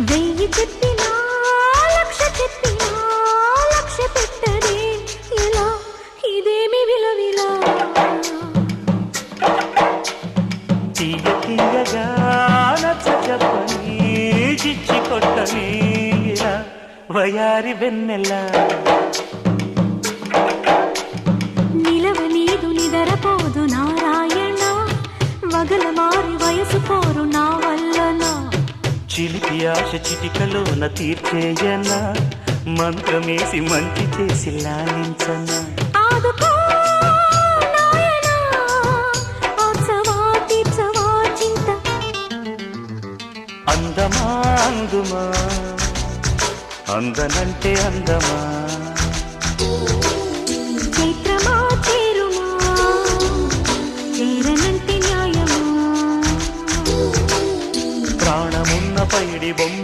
వెయ్యి చెప్పినా లక్ష చెప్పినా లక్ష్య పెట్టదే ఇలా ఇదేమి విలవిలా తీయ తీయగా నచ్చ చెప్పని చిచ్చి కొట్టని ఇలా వయారి వెన్నెల నిలవ నీదు నిదరపోదు నారాయణ వగల మారి వయసు పోరు నా వల్లనా చిలిపి ఆశ చిటికలోన తీర్చేయన మంత్రమేసి మంచి చేసి లాలించన ఆదుకో నాయనా ఆచవా తీర్చవా చింత అందమా అందుమా అందనంటే అందమా చైత్రమా చేరుమా చేరనంటే న్యాయమా ప్రాణమున్న పైడి బొమ్మ